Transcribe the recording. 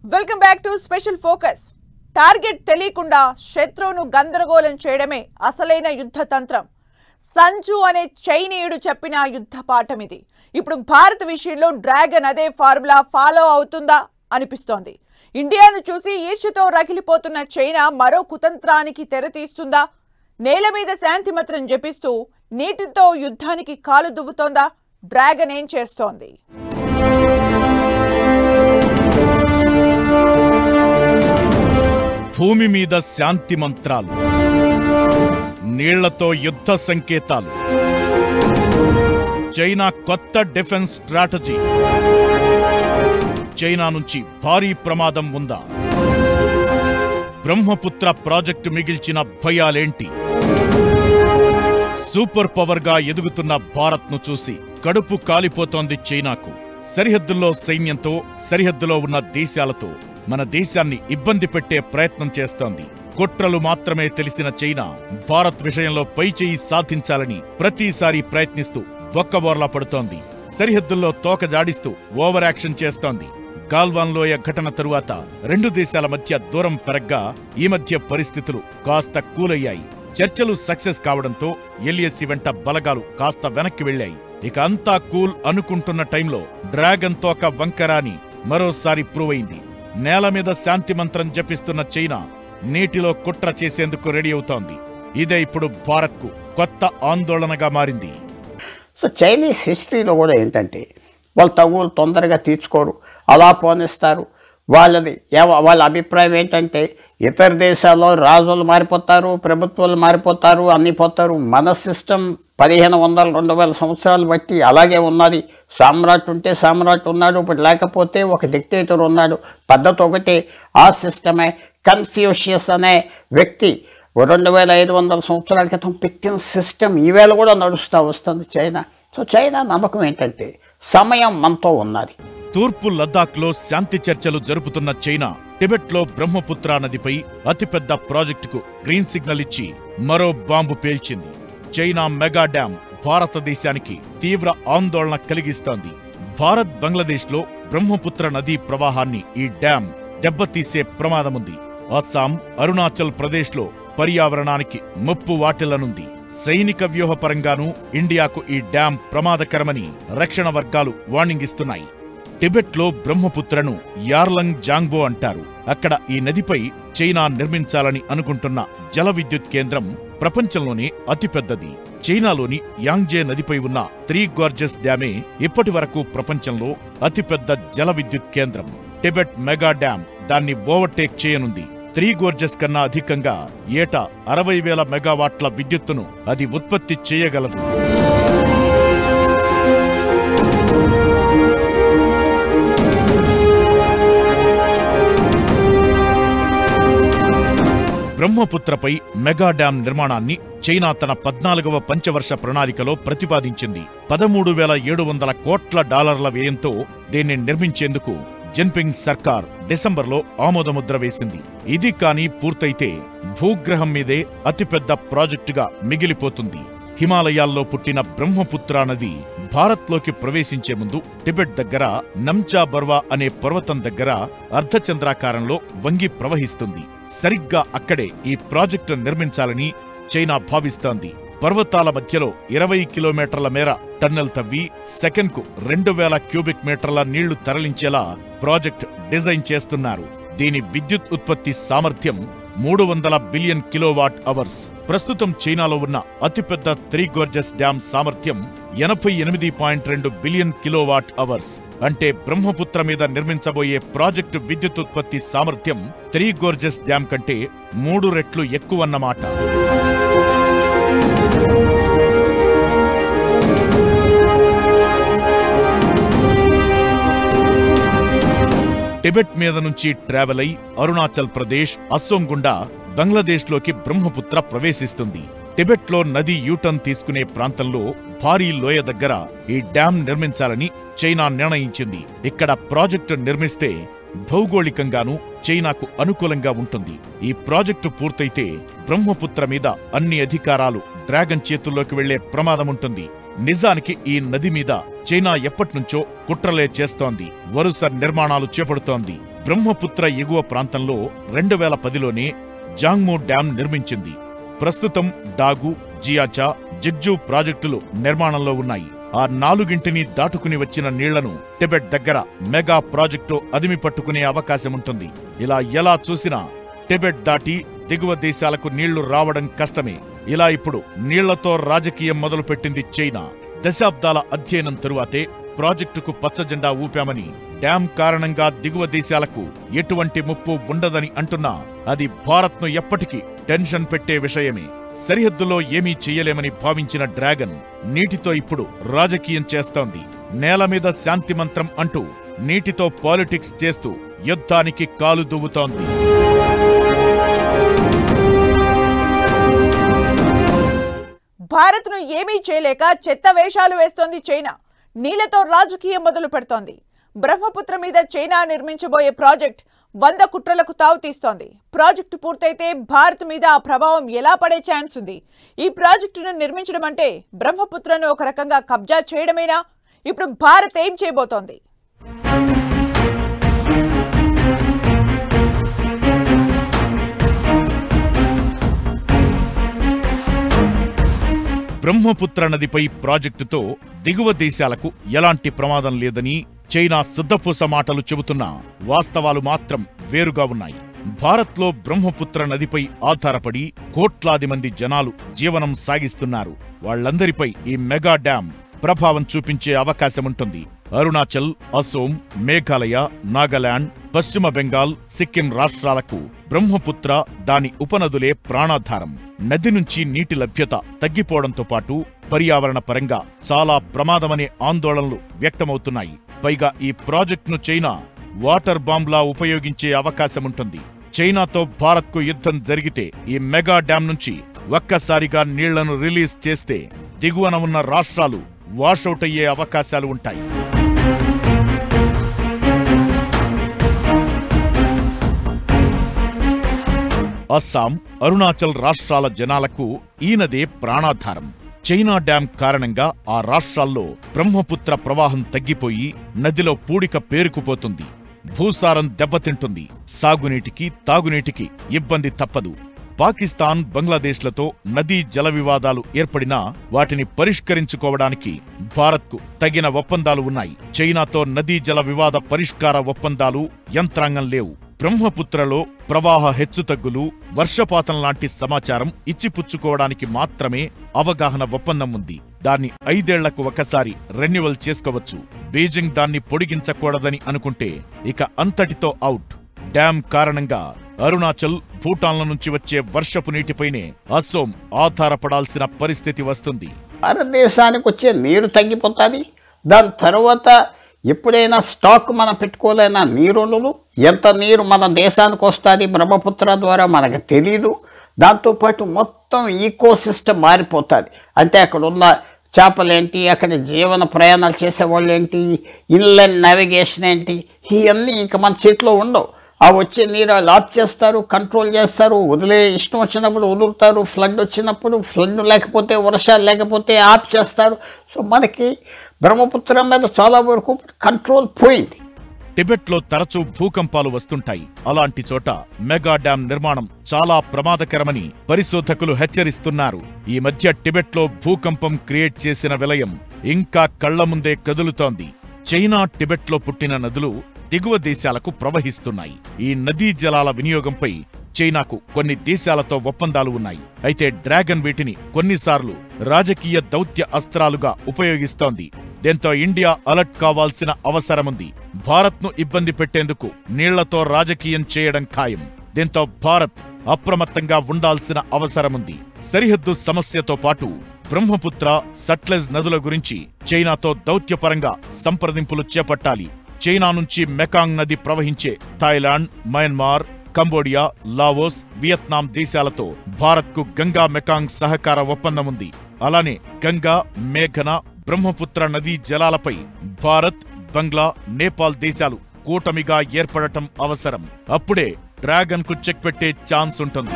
Welcome back to special focus. Target తెలియకుండా శత్రువును గందరగోళం చేయడమే అసలైన యుద్ధ తంత్రం. సంజు అనే చైనీయుడు చెప్పిన యుద్ధ పాఠం ఇది. ఇప్పుడు భారత్ విషయంలో డ్రాగన్ అదే ఫార్ములా ఫాలో అవుతుందా అనిపిస్తోంది. ఇండియాను చూసి ఈర్ష్యతో రగిలిపోతున్న చైనా మరో కుతంత్రానికి తెరతీస్తుందా? నేల మీద శాంతి మంత్రం జపిస్తూ నీటితో యుద్ధానికి కాలు దువ్వుతోందా? డ్రాగన్ ఏం చేస్తోంది? భూమి మీద శాంతి మంత్రాలు, నీళ్లతో యుద్ధ సంకేతాలు. చైనా కొత్త డిఫెన్స్ స్ట్రాటజీ. చైనా నుంచి భారీ ప్రమాదం ఉందా? బ్రహ్మపుత్ర ప్రాజెక్టు మిగిల్చిన భయాలేంటి? సూపర్ పవర్ గా ఎదుగుతున్న భారత్ను చూసి కడుపు కాలిపోతోంది చైనాకు. సరిహద్దుల్లో సైన్యంతో, సరిహద్దులో ఉన్న దేశాలతో మన దేశాన్ని ఇబ్బంది పెట్టే ప్రయత్నం చేస్తోంది. కుట్రలు మాత్రమే తెలిసిన చైనా భారత్ విషయంలో పైచేయి సాధించాలని ప్రతిసారి ప్రయత్నిస్తూ బొక్కబోర్లా పడుతోంది. సరిహద్దుల్లో తోక జాడిస్తూ ఓవర్ యాక్షన్ చేస్తోంది. గాల్వాన్ లోయ ఘటన తరువాత రెండు దేశాల మధ్య దూరం పెరగ్గా ఈ మధ్య పరిస్థితులు కాస్త కూలయ్యాయి. చర్చలు సక్సెస్ కావడంతో ఎల్ఏసీ వెంట బలగాలు కాస్త వెనక్కి వెళ్లాయి. ఇక అంతా కూల్ అనుకుంటున్న టైంలో డ్రాగన్ తోక వంకరాని మరోసారి ప్రూవ్ అయింది. నేల మీద శాంతి మంత్రం జపిస్తున్న చైనా నీటిలో కుట్ర చేసేందుకు రెడీ అవుతోంది. ఇదే ఇప్పుడు భారత్కు కొత్త ఆందోళనగా మారింది. సో చైనీస్ హిస్టరీలో కూడా ఏంటంటే వాళ్ళు తగులు తొందరగా తీర్చుకోరు, అలా పోనిస్తారు. వాళ్ళ అభిప్రాయం ఏంటంటే ఇతర దేశాల్లో రాజులు మారిపోతారు, ప్రభుత్వాలు మారిపోతారు, అన్నీ పోతారు. మన సిస్టమ్ 1500, 2000 సంవత్సరాలు బట్టి అలాగే ఉన్నది. సామ్రాట్ ఉంటే సామ్రాట్ ఉన్నాడు, ఇప్పుడు లేకపోతే ఒక డిక్టేటర్ ఉన్నాడు. పద్ధతి ఒకటే, ఆ సిస్టమే. కన్ఫ్యూషియస్ అనే వ్యక్తి 2500 సంవత్సరాల క్రితం పెట్టిన సిస్టమ్ ఈవేళ కూడా నడుస్తూ వస్తుంది చైనా. సో చైనా నమ్మకం ఏంటంటే సమయం మనతో ఉన్నది. తూర్పు లద్దాఖ్లో శాంతి చర్చలు జరుపుతున్న చైనా టిబెట్లో బ్రహ్మపుత్ర నదిపై అతిపెద్ద ప్రాజెక్టుకు గ్రీన్ సిగ్నల్ ఇచ్చి మరో బాంబు పేల్చింది. చైనా మెగా డ్యాం భారతదేశానికి తీవ్ర ఆందోళన కలిగిస్తోంది. భారత్ బంగ్లాదేశ్లో బ్రహ్మపుత్ర నదీ ప్రవాహాన్ని ఈ డ్యాం దెబ్బతీసే ప్రమాదముంది. అస్సాం, అరుణాచల్ ప్రదేశ్లో పర్యావరణానికి ముప్పు వాటిల్లనుంది. సైనిక వ్యూహపరంగానూ ఇండియాకు ఈ డ్యాం ప్రమాదకరమని రక్షణ వర్గాలు వార్నింగ్ ఇస్తున్నాయి. టిబెట్లో బ్రహ్మపుత్రను యార్లంగ్ జాంగ్బో అంటారు. అక్కడ ఈ నదిపై చైనా నిర్మించాలని అనుకుంటున్న జల విద్యుత్ కేంద్రం ప్రపంచంలోనే అతిపెద్దది. చైనాలోని యాంగ్జే నదిపై ఉన్న 3 గార్జెస్ డ్యామే ఇప్పటి వరకు ప్రపంచంలో అతిపెద్ద జల విద్యుత్ కేంద్రం. టిబెట్ మెగా డ్యాం దాన్ని ఓవర్టేక్ చేయనుంది. 3 గోర్జెస్ కన్నా అధికంగా ఏటా 60,000 మెగావాట్ల విద్యుత్తును అది ఉత్పత్తి చేయగలదు. బ్రహ్మపుత్రపై మెగా డ్యాం నిర్మాణాన్ని చైనా తన 14వ పంచవర్ష ప్రణాళికలో ప్రతిపాదించింది. $13,700 కోట్ల వ్యయంతో దీన్ని నిర్మించేందుకు జిన్పింగ్ సర్కార్ డిసెంబర్లో ఆమోదముద్ర వేసింది. ఇది కానీ పూర్తయితే భూగ్రహం మీదే అతిపెద్ద ప్రాజెక్టుగా మిగిలిపోతుంది. హిమాలయాల్లో పుట్టిన బ్రహ్మపుత్ర నది భారత్లోకి ప్రవేశించే ముందు టిబెట్ దగ్గర నమ్చా బర్వా అనే పర్వతం దగ్గర అర్ధచంద్రాకారంలో వంగి ప్రవహిస్తుంది. సరిగ్గా అక్కడే ఈ ప్రాజెక్టు నిర్మించాలని చైనా భావిస్తోంది. పర్వతాల మధ్యలో 20 కిలోమీటర్ల మేర టన్నెల్ తవ్వి సెకన్కు 2000 క్యూబిక్ మీటర్ల నీళ్లు తరలించేలా ప్రాజెక్ట్ డిజైన్ చేస్తున్నారు. దీని విద్యుత్ ఉత్పత్తి సామర్థ్యం 300 బిలియన్ కిలోవాట్ అవర్స్. ప్రస్తుతం చైనాలో ఉన్న అతిపెద్ద 3 గోర్జెస్ డ్యాం సామర్థ్యం 88.2 బిలియన్ కిలోవాట్ అవర్స్. అంటే బ్రహ్మపుత్ర మీద నిర్మించబోయే ప్రాజెక్టు విద్యుత్ ఉత్పత్తి సామర్థ్యం 3 గోర్జెస్ డ్యాం కంటే 3 రెట్లు ఎక్కువన్నమాట. టిబెట్ మీద నుంచి ట్రావెల్ అయి అరుణాచల్ ప్రదేశ్, అస్సోం గుండా బంగ్లాదేశ్లోకి బ్రహ్మపుత్ర ప్రవేశిస్తుంది. టిబెట్లో నది యూటర్న్ తీసుకునే ప్రాంతంలో భారీ లోయ దగ్గర ఈ డ్యాం నిర్మించాలని చైనా నిర్ణయించింది. ఇక్కడ ప్రాజెక్టు నిర్మిస్తే భౌగోళికంగానూ చైనాకు అనుకూలంగా ఉంటుంది. ఈ ప్రాజెక్టు పూర్తయితే బ్రహ్మపుత్ర మీద అన్ని అధికారాలు డ్రాగన్ చేతుల్లోకి వెళ్లే ప్రమాదముంటుంది. నిజానికి ఈ నది మీద చైనా ఎప్పటినుంచో కుట్రలే చేస్తోంది. వరుస నిర్మాణాలు చేపడుతోంది. బ్రహ్మపుత్ర ఎగువ ప్రాంతంలో 2010లోనే జాంగ్మో డ్యాం నిర్మించింది. ప్రస్తుతం డాగు, జియాచా, జిగ్జూ ప్రాజెక్టులు నిర్మాణంలో ఉన్నాయి. ఆ 4గింటిని దాటుకుని వచ్చిన నీళ్లను టిబెట్ దగ్గర మెగా ప్రాజెక్టు అదిమి పట్టుకునే అవకాశముంటుంది. ఇలా ఎలా చూసినా టిబెట్ దాటి దిగువ దేశాలకు నీళ్లు రావడం కష్టమే. ఇలా ఇప్పుడు నీళ్లతో రాజకీయం మొదలుపెట్టింది చైనా. దశాబ్దాల అధ్యయనం తరువాతే ప్రాజెక్టుకు పచ్చజెండా ఊపామని, డ్యాం కారణంగా దిగువ దేశాలకు ఎటువంటి ముప్పు ఉండదని అంటున్నా అది భారత్ను ఎప్పటికీ టెన్షన్ పెట్టే విషయమే. సరిహద్దులో ఏమీ చెయ్యలేమని భావించిన డ్రాగన్ నీటితో ఇప్పుడు రాజకీయం చేస్తోంది. నేల మీద శాంతి మంత్రం అంటూ నీటితో పాలిటిక్స్ చేస్తూ యుద్ధానికి కాలు దువ్వుతోంది. భారత్ను ఏమీ చేయలేక చెత్త వేషాలు వేస్తోంది చైనా. నీళ్లతో రాజకీయం మొదలు పెడుతోంది. బ్రహ్మపుత్ర మీద చైనా నిర్మించబోయే ప్రాజెక్ట్ 100 కుట్రలకు తావు తీస్తోంది. ప్రాజెక్టు పూర్తయితే భారత్ మీద ఆ ప్రభావం ఎలా పడే ఛాన్స్ ఉంది? ఈ ప్రాజెక్టును నిర్మించడం అంటే బ్రహ్మపుత్రను ఒక రకంగా కబ్జా చేయడమేనా? ఇప్పుడు భారత్ ఏం చేయబోతోంది? బ్రహ్మపుత్ర నదిపై ప్రాజెక్టుతో దిగువ దేశాలకు ఎలాంటి ప్రమాదం లేదని చైనా శుద్ధపూస మాటలు చెబుతున్నా వాస్తవాలు మాత్రం వేరుగా ఉన్నాయి. భారత్లో బ్రహ్మపుత్ర నదిపై ఆధారపడి కోట్లాది మంది జనాలు జీవనం సాగిస్తున్నారు. వాళ్లందరిపై ఈ మెగా డ్యాం ప్రభావం చూపించే అవకాశముంటుంది. అరుణాచల్, అసోం, మేఘాలయ, నాగాలాండ్, పశ్చిమ బెంగాల్, సిక్కిం రాష్ట్రాలకు బ్రహ్మపుత్ర, దాని ఉపనదులే ప్రాణాధారం. నది నుంచి నీటి లభ్యత తగ్గిపోవడంతో పాటు పర్యావరణ పరంగా చాలా ప్రమాదమనే ఆందోళనలు వ్యక్తమవుతున్నాయి. పైగా ఈ ప్రాజెక్టును చైనా వాటర్ బాంబ్లా ఉపయోగించే అవకాశముంటుంది. చైనాతో భారత్కు యుద్ధం జరిగితే ఈ మెగా డ్యాం నుంచి ఒక్కసారిగా నీళ్లను రిలీజ్ చేస్తే దిగువన ఉన్న రాష్ట్రాలు వాషౌట్ అయ్యే అవకాశాలు ఉంటాయి. అస్సాం, అరుణాచల్ రాష్ట్రాల జనాలకు ఈ నదే ప్రాణాధారం. చైనా డ్యాం కారణంగా ఆ రాష్ట్రాల్లో బ్రహ్మపుత్ర ప్రవాహం తగ్గిపోయి నదిలో పూడిక పేరుకుపోతుంది. భూసారం దెబ్బతింటుంది. సాగునీటికి, తాగునీటికి ఇబ్బంది తప్పదు. పాకిస్తాన్, బంగ్లాదేశ్లతో నదీ జల వివాదాలు ఏర్పడినా వాటిని పరిష్కరించుకోవడానికి భారత్కు తగిన ఒప్పందాలు ఉన్నాయి. చైనాతో నదీ జల వివాద పరిష్కార ఒప్పందాలు యంత్రాంగం లేవు. బ్రహ్మపుత్రలో ప్రవాహ హెచ్చుతగ్గులు, వర్షపాతం లాంటి సమాచారం ఇచ్చిపుచ్చుకోవడానికి మాత్రమే అవగాహన ఒప్పందం ఉంది. దాన్ని 5 ఏళ్లకు ఒకసారి రెన్యువల్ చేసుకోవచ్చు. బీజింగ్ దాన్ని పొడిగించకూడదని అనుకుంటే ఇక అంతటితో అవుట్. డ్యాం కారణంగా అరుణాచల్, భూటాన్ల నుంచి వచ్చే వర్షపు నీటిపైనే అసోం ఆధారపడాల్సిన పరిస్థితి వస్తుంది. భారతదేశానికి వచ్చే నీరు తగ్గిపోతుంది. దాని తర్వాత ఎప్పుడైనా స్టాక్ మనం పెట్టుకోలేనా నీరులు? ఎంత నీరు మన దేశానికి వస్తుంది బ్రహ్మపుత్ర ద్వారా మనకు తెలీదు. దాంతోపాటు మొత్తం ఈకో సిస్టమ్ మారిపోతుంది. అంటే అక్కడ ఉన్న చేపలేంటి, అక్కడ జీవన ప్రయాణాలు చేసేవాళ్ళు ఏంటి, ఇన్లాండ్ నావిగేషన్ ఏంటి, ఇవన్నీ ఇంకా మన చేతిలో ఉండవు. ఆ వచ్చే నీరు వాళ్ళు ఆఫ్ చేస్తారు, కంట్రోల్ చేస్తారు, వదిలే ఇష్టం వచ్చినప్పుడు వదులుతారు, ఫ్లడ్ వచ్చినప్పుడు, ఫ్లడ్ లేకపోతే, వర్షాలు లేకపోతే ఆఫ్ చేస్తారు. సో మనకి బ్రహ్మపుత్ర మీద చాలా వరకు కంట్రోల్ పోయింది. టిబెట్లో తరచూ భూకంపాలు వస్తుంటాయి. అలాంటి చోట మెగా డ్యాం నిర్మాణం చాలా ప్రమాదకరమని పరిశోధకులు హెచ్చరిస్తున్నారు. ఈ మధ్య టిబెట్లో భూకంపం క్రియేట్ చేసిన విలయం ఇంకా కళ్ల ముందే కదులుతోంది. చైనా, టిబెట్లో పుట్టిన నదులు దిగువ దేశాలకు ప్రవహిస్తున్నాయి. ఈ నదీ జలాల వినియోగంపై చైనాకు కొన్ని దేశాలతో ఒప్పందాలు ఉన్నాయి. అయితే డ్రాగన్ వీటిని కొన్నిసార్లు రాజకీయ దౌత్య అస్త్రాలుగా ఉపయోగిస్తోంది. దీంతో ఇండియా అలర్ట్ కావాల్సిన అవసరముంది. భారత్ను ఇబ్బంది పెట్టేందుకు నీళ్లతో రాజకీయం చేయడం ఖాయం. దీంతో భారత్ అప్రమత్తంగా ఉండాల్సిన అవసరముంది. సరిహద్దు సమస్యతో పాటు బ్రహ్మపుత్ర, సట్లెజ్ నదుల గురించి చైనాతో దౌత్యపరంగా సంప్రదింపులు చేపట్టాలి. చైనా నుంచి మెకాంగ్ నది ప్రవహించే Thailand, Myanmar, Cambodia, Laos, Vietnam దేశాలతో భారత్కు గంగా మెకాంగ్ సహకార ఒప్పందం ఉంది. అలానే గంగా, మేఘన, బ్రహ్మపుత్ర నదీ జలాలపై భారత్, బంగ్లా, నేపాల్ దేశాలు కూటమిగా ఏర్పడటం అవసరం. అప్పుడే డ్రాగన్ కు చెక్ పెట్టే ఛాన్స్ ఉంటుంది.